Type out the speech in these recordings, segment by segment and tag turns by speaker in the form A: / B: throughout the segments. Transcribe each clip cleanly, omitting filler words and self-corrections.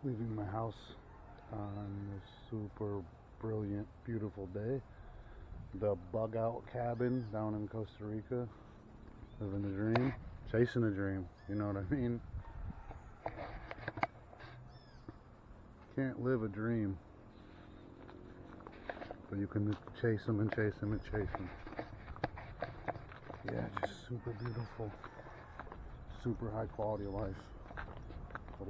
A: Leaving my house on this super brilliant, beautiful day. The bug out cabin down in Costa Rica. Living a dream, chasing a dream, you know what I mean? Can't live a dream, but you can chase them and chase them and chase them. Yeah, just super beautiful, super high quality of life. What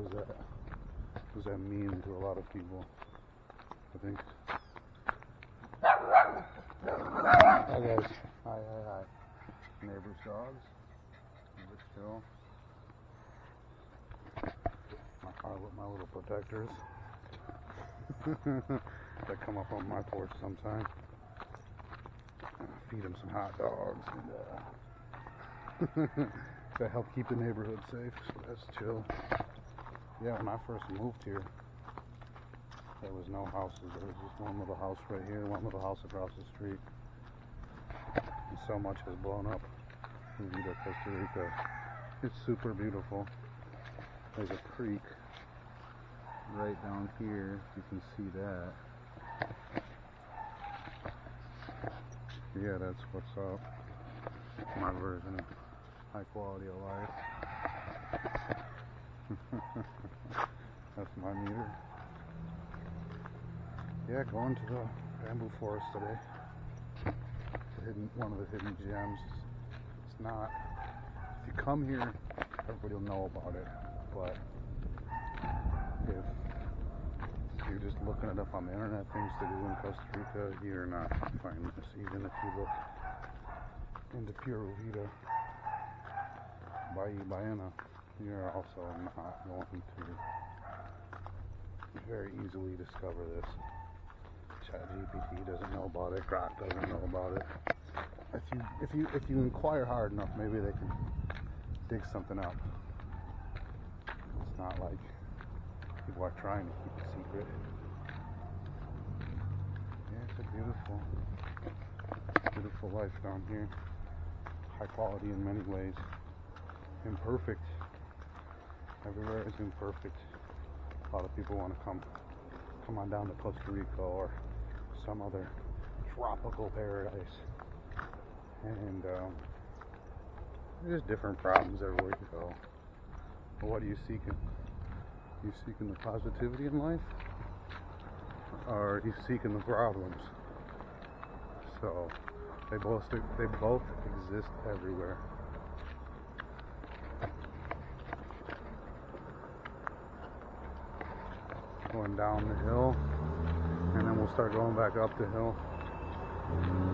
A: does that mean to a lot of people? I think. Hi guys. Hi. Neighbor's dogs. Neighbor's still. My car with my little protectors. That come up on my porch sometime. Feed them some hot dogs and that help keep the neighborhood safe. So that's chill. Yeah, when I first moved here, there was no houses. There was just one little house right here, one little house across the street. And so much has blown up in Uvita, Costa Rica. It's super beautiful. There's a creek right down here. You can see that. Yeah, that's what's up. My version of high quality of life. That's my meter. Yeah, going to the bamboo forest today. One of the hidden gems. It's not. If you come here, everybody will know about it. But if you're just looking it up on the internet, things to do in Costa Rica, you're not finding this. Even if you look into pure Uvita, Ballena, you're also not going to very easily discover this. ChatGPT doesn't know about it. Grok doesn't know about it. If you inquire hard enough, maybe they can dig something up. It's not like people are trying to keep a secret. Yeah, it's a beautiful life down here. High quality in many ways. Imperfect. Everywhere is imperfect. A lot of people want to come on down to Costa Rica or some other tropical paradise. And there's different problems everywhere you go. But what are you seeking? You seeking the positivity in life? Or are you seeking the problems? So they both exist everywhere. Going down the hill, and then we'll start going back up the hill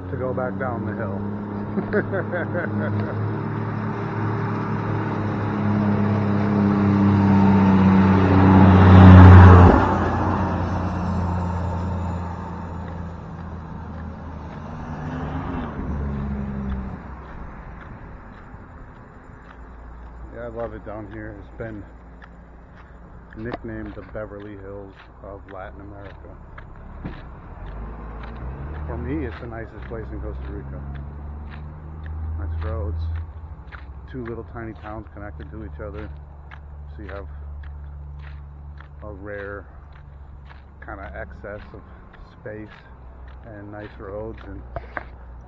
A: to go back down the hill. Yeah, I love it down here. It's been nicknamed the Beverly Hills of Latin America. For me, it's the nicest place in Costa Rica. Nice roads, two little tiny towns connected to each other, so you have a rare kind of excess of space and nice roads and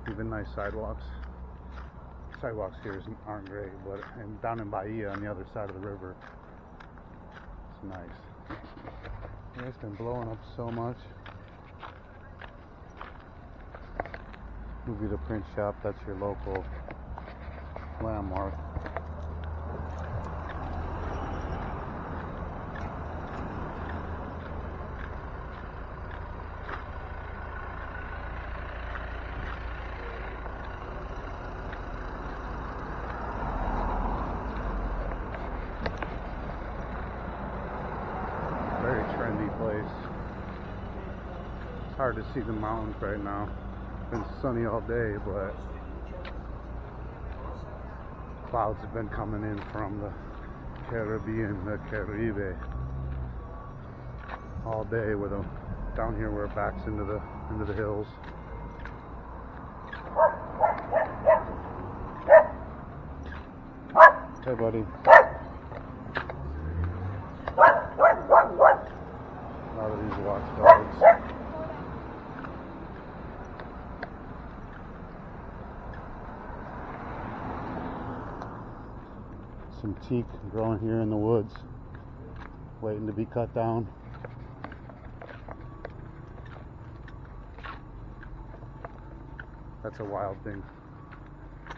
A: even nice sidewalks. Sidewalks here aren't great, but and down in Bahia on the other side of the river, nice. Yeah, it's been blowing up so much. Uvita print shop, that's your local landmark. Very trendy place. It's hard to see the mountains right now. It's been sunny all day, but clouds have been coming in from the Caribbean, the Caribe, all day with them. Down here where it backs into the hills. Hey, buddy. teak growing here in the woods, waiting to be cut down. That's a wild thing.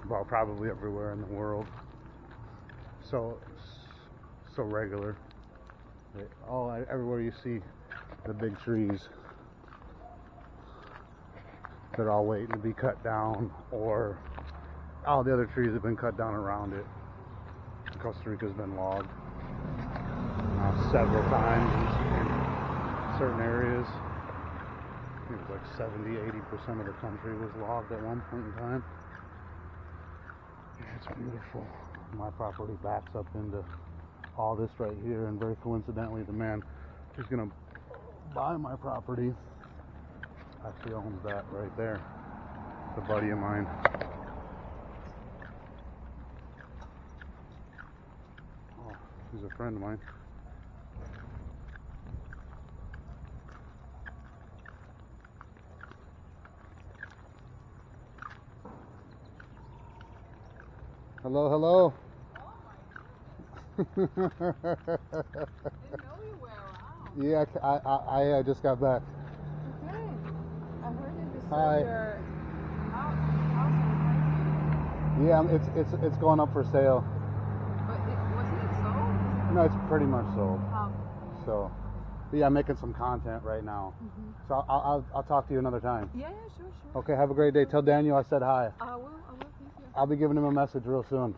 A: Well, probably everywhere in the world. So regular. Everywhere you see the big trees, they're all waiting to be cut down, or all the other trees have been cut down around it. Costa Rica's been logged several times in certain areas. I think it was like 70-80% of the country was logged at one point in time. Yeah, it's beautiful. My property backs up into all this right here, and very coincidentally, the man who's gonna buy my property actually owns that right there. It's a buddy of mine. Oh, he's a friend of mine. Hello, hello.
B: Didn't know you were around.
A: Yeah, I just got back.
B: Okay. I heard that you
A: Hi.
B: sold your house in
A: Yeah, it's going up for sale.
B: But wasn't it sold?
A: No, it's pretty much sold.
B: Oh.
A: But yeah, I'm making some content right now.
B: Mm-hmm.
A: So I'll talk to you another time.
B: Yeah, sure.
A: Okay, have a great day. Tell Daniel I said hi.
B: I will, thank you.
A: I'll be giving him a message real soon.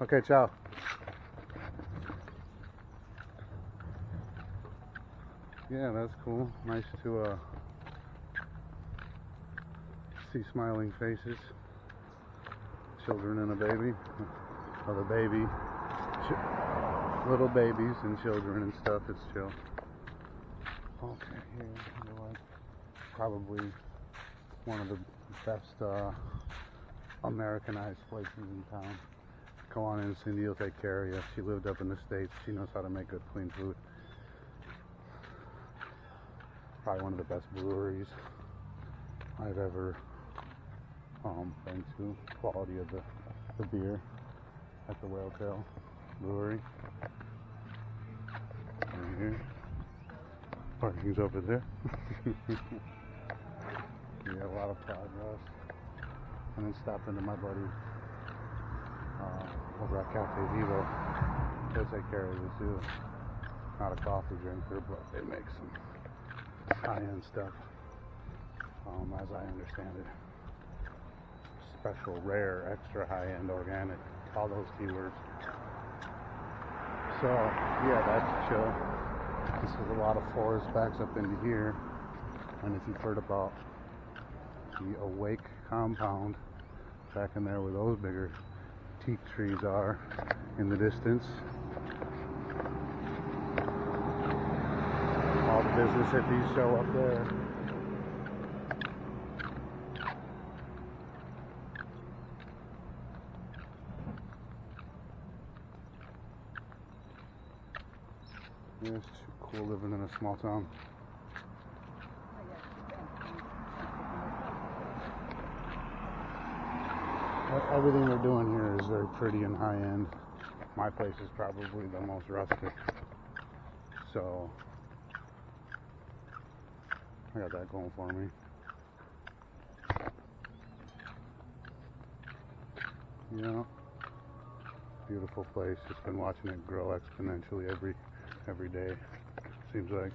B: Okay.
A: Okay, ciao. Yeah, that's cool. Nice to see smiling faces. Children and a baby. Or the baby. Little babies and children and stuff. It's chill. Okay, here. Probably one of the best Americanized places in town. Come on in, Cindy will take care of you. She lived up in the States. She knows how to make good, clean food. Probably one of the best breweries I've ever been to. Quality of the beer at the Whale Tail Brewery. Right here. Parking's over there. Yeah, a lot of progress. And then stopped into my buddy over at Cafe Vivo. He'll take care of you too. Not a coffee drinker, but they make some high-end stuff, as I understand it. Special, rare, extra high-end, organic, all those keywords. So, yeah, that's chill. This is a lot of forest backs up into here. And if you've heard about the Awake compound back in there where those bigger teak trees are in the distance, all the business hippies show up there. Yeah, it's cool living in a small town. Everything they're doing here is very pretty and high end. My place is probably the most rustic. So I got that going for me. Yeah. Beautiful place. Just been watching it grow exponentially every day. Seems like.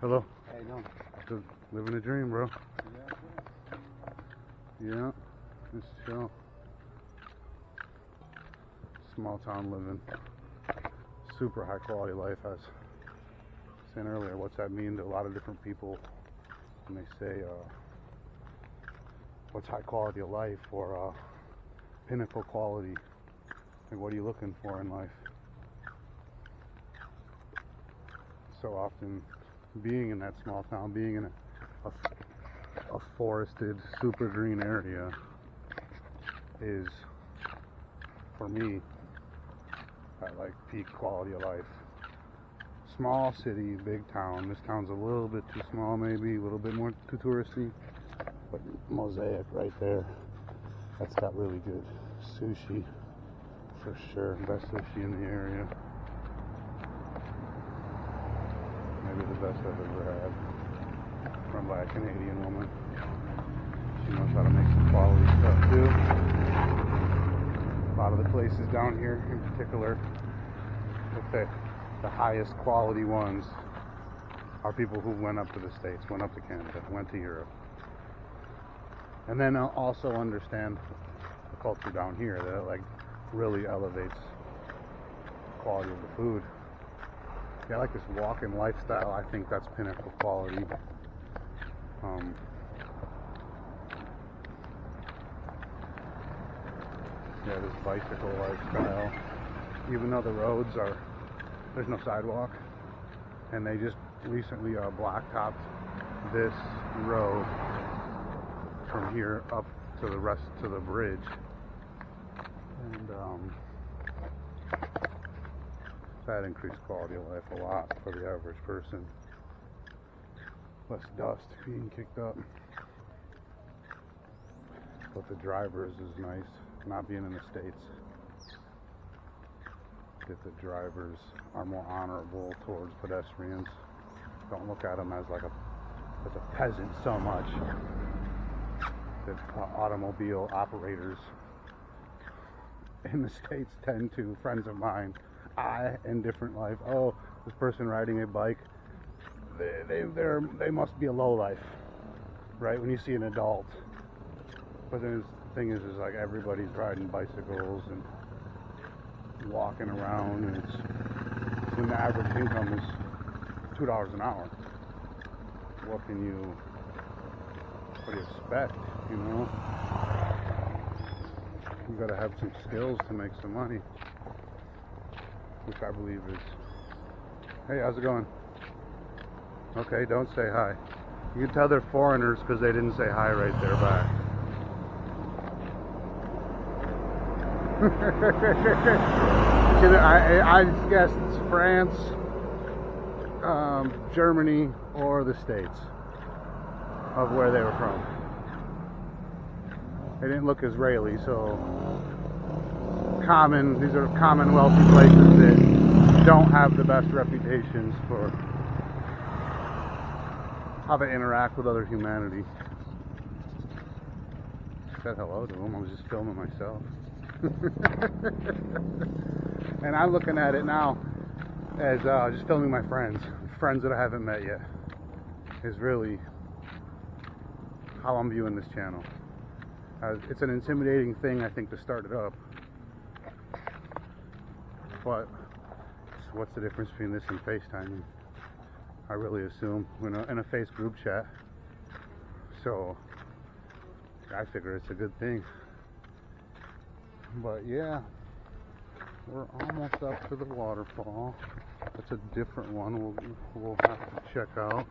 A: Hello.
C: How you doing?
A: Just living a dream, bro. Yeah, it's chill. Small town living. Super high quality life. I was saying earlier, what's that mean to a lot of different people when they say, what's high quality of life, or pinnacle quality? Like, what are you looking for in life? So often, being in that small town, being in a forested, super green area is, for me, at like peak quality of life. Small city, big town. This town's a little bit too small, maybe a little bit more too touristy, but Mosaic right there. That's got really good sushi, for sure. Best sushi in the area. Maybe the best I've ever had. Run by a Canadian woman. She knows how to make some quality stuff too. A lot of the places down here in particular, with the highest quality ones, are people who went up to the States, went up to Canada, went to Europe. And then also understand the culture down here that like really elevates the quality of the food. Yeah, I like this walking lifestyle. I think that's pinnacle quality. Yeah, this bicycle lifestyle. Even though the roads there's no sidewalk, and they just recently blacktopped this road from here up to the rest to the bridge, and that increased quality of life a lot for the average person. Less dust being kicked up, but the drivers is nice. Not being in the States, that the drivers are more honorable towards pedestrians. Don't look at them as like as a peasant so much. That automobile operators in the States tend to, friends of mine, in different life. Oh, this person riding a bike, they must be a lowlife, right? When you see an adult, but then the thing is like everybody's riding bicycles and walking around, and it's when the average income is $2 an hour. What do you expect? You know, you gotta have some skills to make some money, which I believe is. Hey, how's it going? Okay, don't say hi. You can tell they're foreigners because they didn't say hi right there back. I guess it's France, Germany, or the States of where they were from. They didn't look Israeli, so these are commonwealthy places that don't have the best reputations for how they interact with other humanity. I said hello to them. I was just filming myself. And I'm looking at it now as just filming my friends that I haven't met yet. Is really how I'm viewing this channel. It's an intimidating thing, I think, to start it up, but what's the difference between this and FaceTiming? I really assume in a face group chat, so I figure it's a good thing. But yeah, we're almost up to the waterfall. It's a different one we'll have to check out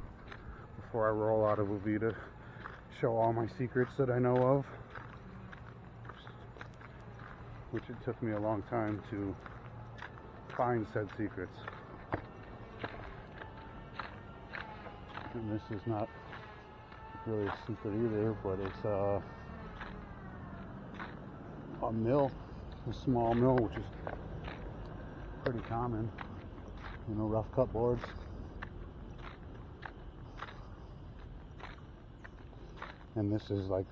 A: before I roll out of Uvita, show all my secrets that I know of, which it took me a long time to find said secrets. And this is not really a secret either, but it's a mill, a small mill, which is pretty common, you know, rough cut boards. And this is like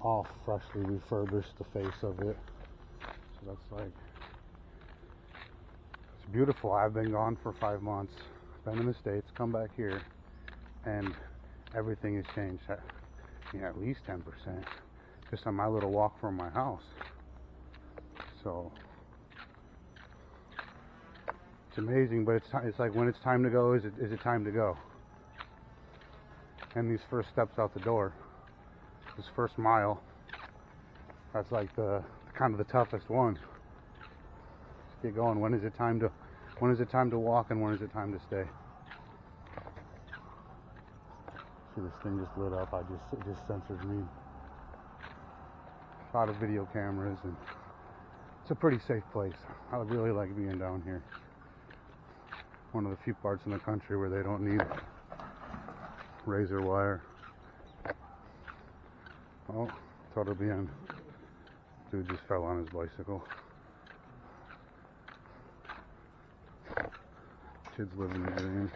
A: all freshly refurbished, the face of it. So that's like, it's beautiful. I've been gone for 5 months, been in the States, come back here, and everything has changed. At least 10%, just on my little walk from my house. So it's amazing, but it's like when it's time to go, is it time to go? And these first steps out the door, this first mile, that's like the kind of the toughest one. Just get going. When is it time to walk, and when is it time to stay? See, this thing just lit up. It just censored me. A lot of video cameras, and it's a pretty safe place. I really like being down here. One of the few parts in the country where they don't need razor wire. Oh, todo bien. Dude just fell on his bicycle. Kids living the dream.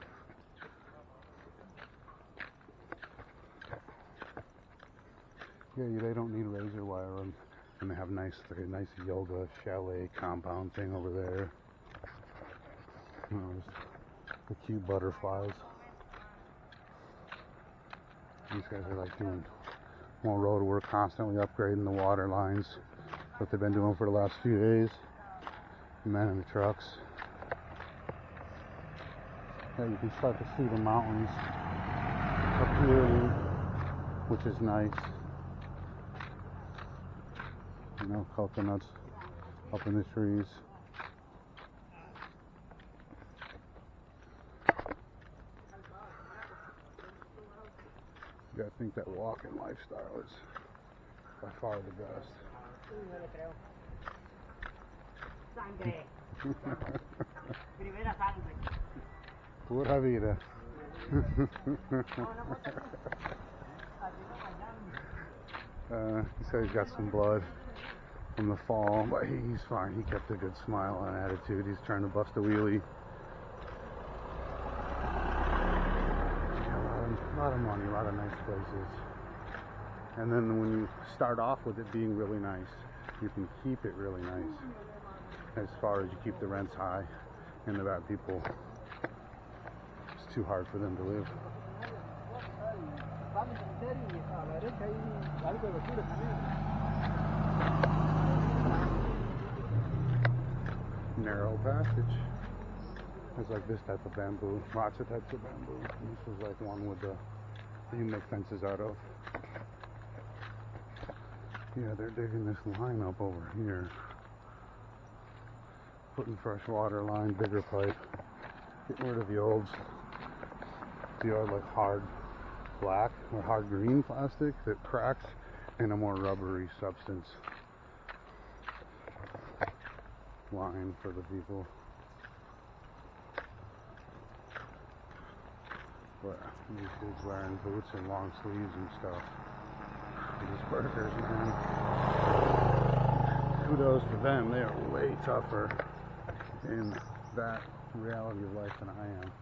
A: Yeah, they don't need razor wire, and they have nice yoga chalet compound thing over there. You know, the cute butterflies. These guys are like doing more road work, constantly upgrading the water lines. What they've been doing for the last few days. The men in the trucks. Yeah, you can start to see the mountains appearing, which is nice. You know, coconuts up in the trees. Yeah, I think that walking lifestyle is by far the best. Pura vida. He said he's got some blood from the fall, but he's fine. He kept a good smile and attitude. He's trying to bust a wheelie. A lot of money, a lot of nice places. And then when you start off with it being really nice, you can keep it really nice. As far as you keep the rents high and the bad people, it's too hard for them to live. Narrow passage. It's like this type of bamboo, lots of types of bamboo. And this is like one with the you make fences out of. Yeah, they're digging this line up over here. Putting fresh water line, bigger pipe. Getting rid of the old like hard black or hard green plastic that cracks in a more rubbery substance. Line for the people. But these dudes wearing boots and long sleeves and stuff. These workers, man. Kudos to them. They are way tougher in that reality of life than I am.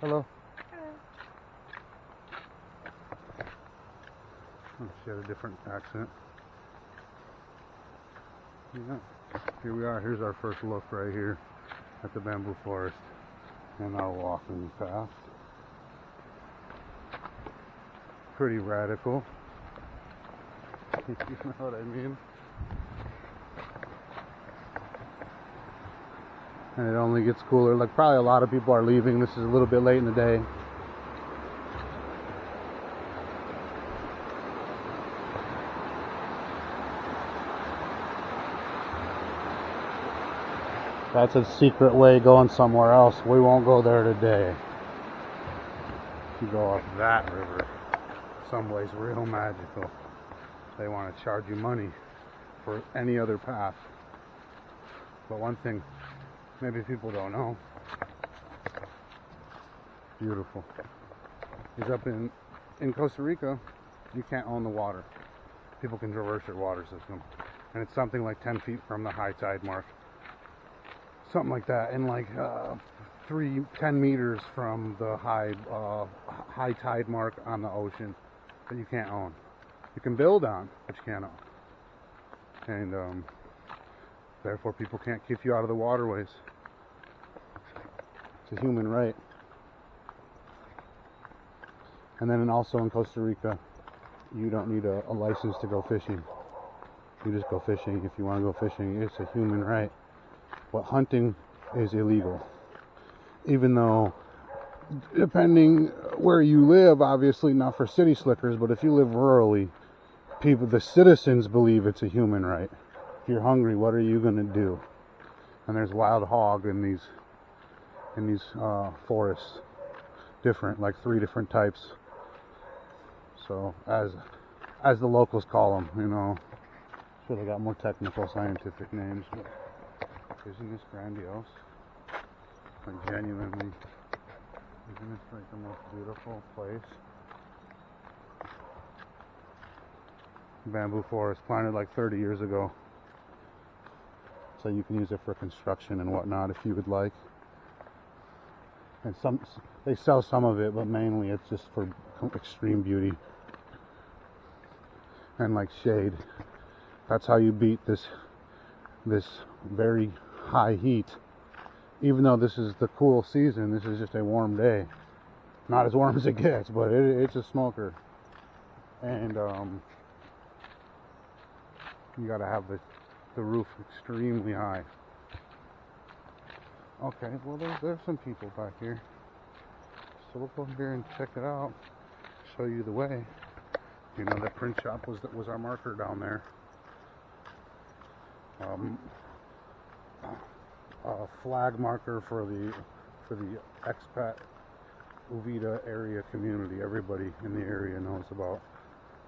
A: Hello. Oh, she had a different accent. Yeah. Here we are. Here's our first look right here at the bamboo forest and our walking path. Pretty radical. You know what I mean? And it only gets cooler. Like, probably a lot of people are leaving. This is a little bit late in the day. That's a secret way going somewhere else. We won't go there today. You go up that river. Someplace real magical. They want to charge you money for any other path. But one thing maybe people don't know. Beautiful. Is up in Costa Rica, you can't own the water. People can traverse your water system. And it's something like 10 feet from the high tide mark. Something like that. And like 10 meters from the high tide mark on the ocean that you can't own. You can build on, but you can't own. And therefore people can't kick you out of the waterways. It's a human right. And then also in Costa Rica, you don't need a license to go fishing. You just go fishing if you want to go fishing. It's a human right. But hunting is illegal. Even though, depending where you live, obviously not for city slickers, but if you live rurally, the citizens believe it's a human right. If you're hungry, what are you going to do? And there's wild hog in these forests, different, like 3 different types. So as the locals call them, you know. Sure, they got more technical, scientific names, but isn't this grandiose? Like, genuinely, isn't this like the most beautiful place? Bamboo forest planted like 30 years ago. so you can use it for construction and whatnot if you would like. And they sell some of it, but mainly it's just for extreme beauty and like shade. That's how you beat this very high heat. Even though this is the cool season, this is just a warm day. Not as warm as it gets, but it's a smoker. And you gotta have the roof extremely high. Okay, well there's some people back here. So we'll go here and check it out. Show you the way. You know, that print shop was our marker down there. A flag marker for the expat Uvita area community. Everybody in the area knows about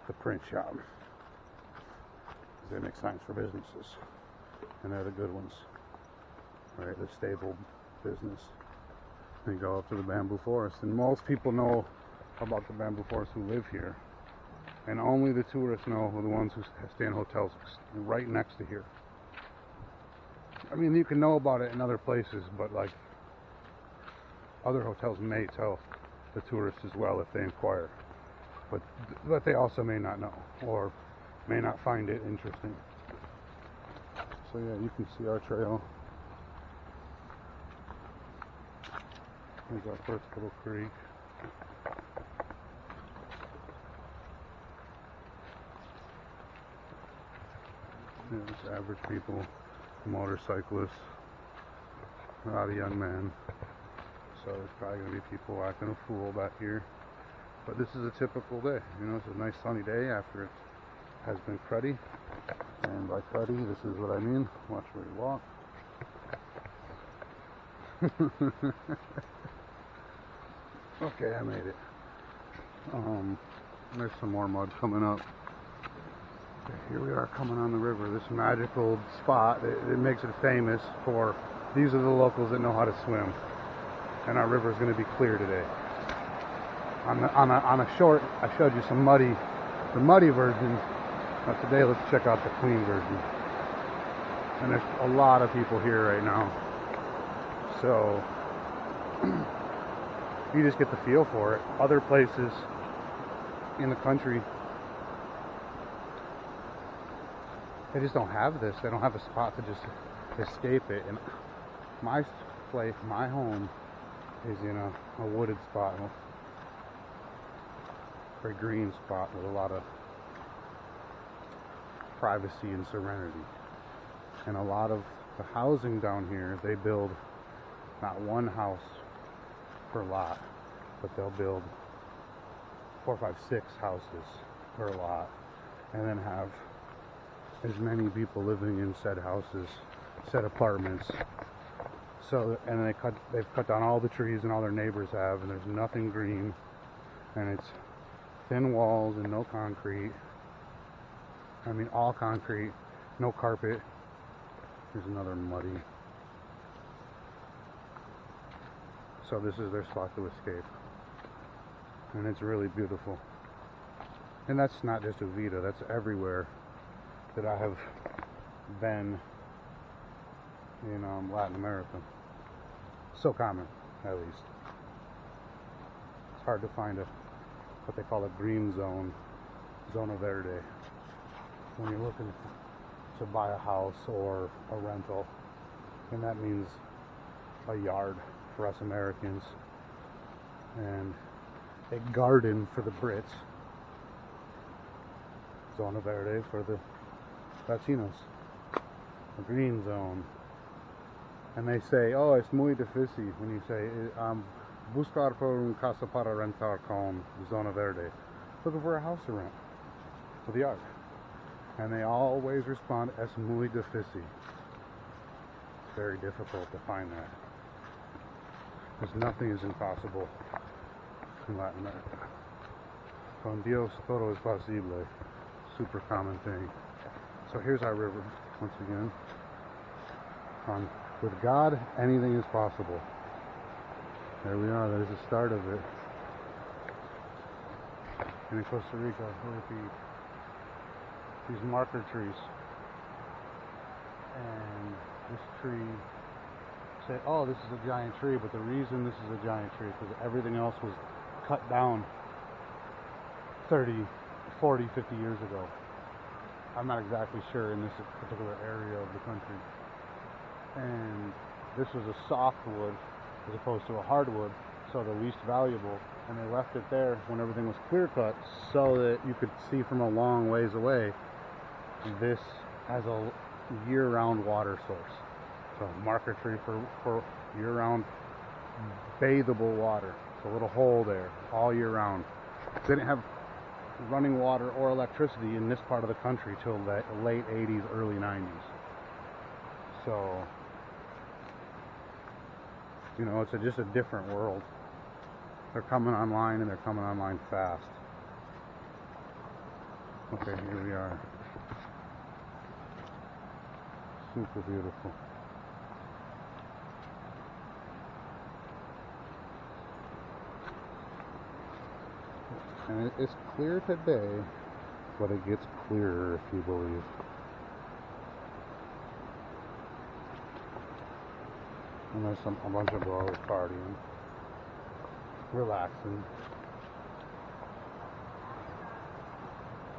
A: the print shop. They make signs for businesses, and they're the good ones, right? The stable business. And you go up to the bamboo forest, and most people know about the bamboo forest who live here, and only the tourists know, the ones who stay in hotels right next to here. I mean, you can know about it in other places, but like other hotels may tell the tourists as well if they inquire, but they also may not know or may not find it interesting. So yeah, you can see our trail. Here's our first little creek. Yeah, it's average people, motorcyclists, a lot of young men. So there's probably going to be people acting a fool back here. But this is a typical day. You know, it's a nice sunny day after it has been cruddy. And by cruddy, this is what I mean. Watch where you walk. Okay, I made it. There's some more mud coming up. Okay, here we are coming on the river. This magical spot. It makes it famous for, these are the locals that know how to swim. And our river is going to be clear today. On a short, I showed you the muddy version. But today, let's check out the clean version. And there's a lot of people here right now. So you just get the feel for it. Other places in the country, they just don't have this. They don't have a spot to just escape it. And my place, my home, is in a wooded spot, a very green spot with a lot of privacy and serenity. And a lot of the housing down here, they build not one house per lot, but they'll build 4, 5, 6 houses per lot, and then have as many people living in said houses, said apartments. So, and they've cut down all the trees, and all their neighbors have, and there's nothing green, and it's thin walls and no concrete. I mean, all concrete, no carpet. Here's another muddy. So this is their spot to escape, and it's really beautiful. And that's not just Uvita, that's everywhere that I have been in Latin America. So common, at least. It's hard to find what they call a green zone, zona verde, when you're looking to buy a house or a rental. And that means a yard for us Americans, and a garden for the Brits, zona verde for the Latinos, a green zone. And they say, oh, es muy difícil when you say, buscar por un casa para rentar con zona verde, looking for a house to rent with a yard. And they always respond, es muy difícil. It's very difficult to find that, because nothing is impossible in Latin America. Con Dios todo es posible. Super common thing. So here's our river, once again. With God, anything is possible. There we are, there's the start of it. And in Costa Rica, look at these marker trees. And this tree, say, oh, this is a giant tree, but the reason this is a giant tree is because everything else was cut down 30, 40, 50 years ago. I'm not exactly sure in this particular area of the country. And this was a softwood as opposed to a hardwood, so the least valuable, and they left it there when everything was clear cut so that you could see from a long ways away this has a year-round water source. So marker tree for year-round bathable water. It's a little hole there all year round. They didn't have running water or electricity in this part of the country till the late 80s, early 90s. So, you know, it's just a different world. They're coming online, and they're coming online fast. Okay, here we are. Super beautiful. And it's clear today, but it gets clearer if you believe. And there's a bunch of bros partying, relaxing,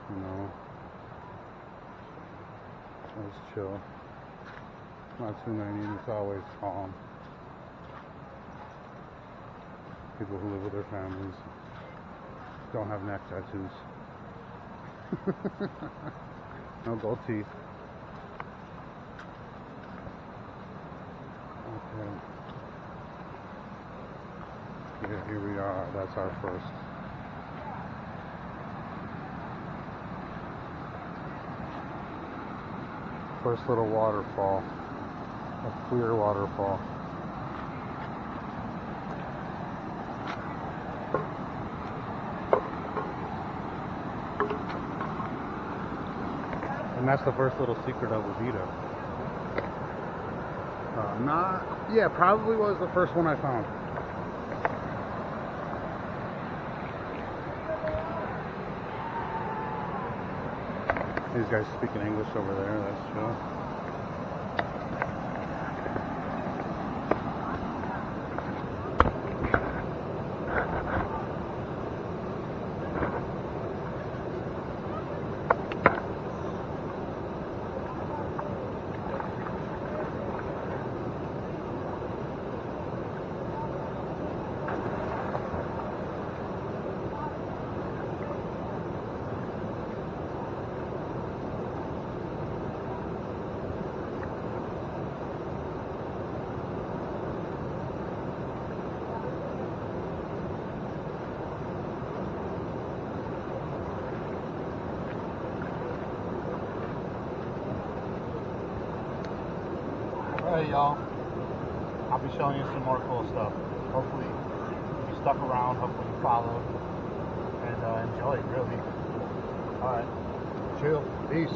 A: you know, it's chill, not too many, it's always calm. People who live with their families don't have neck tattoos. No gold teeth. Okay. Yeah, here we are. That's our first little waterfall. A clear waterfall. And that's the first little secret of Uvita. Probably was the first one I found. These guys speaking English over there, that's chill. Hey y'all, I'll be showing you some more cool stuff. Hopefully you stuck around, hopefully you followed, and enjoyed, really. Alright, chill, peace.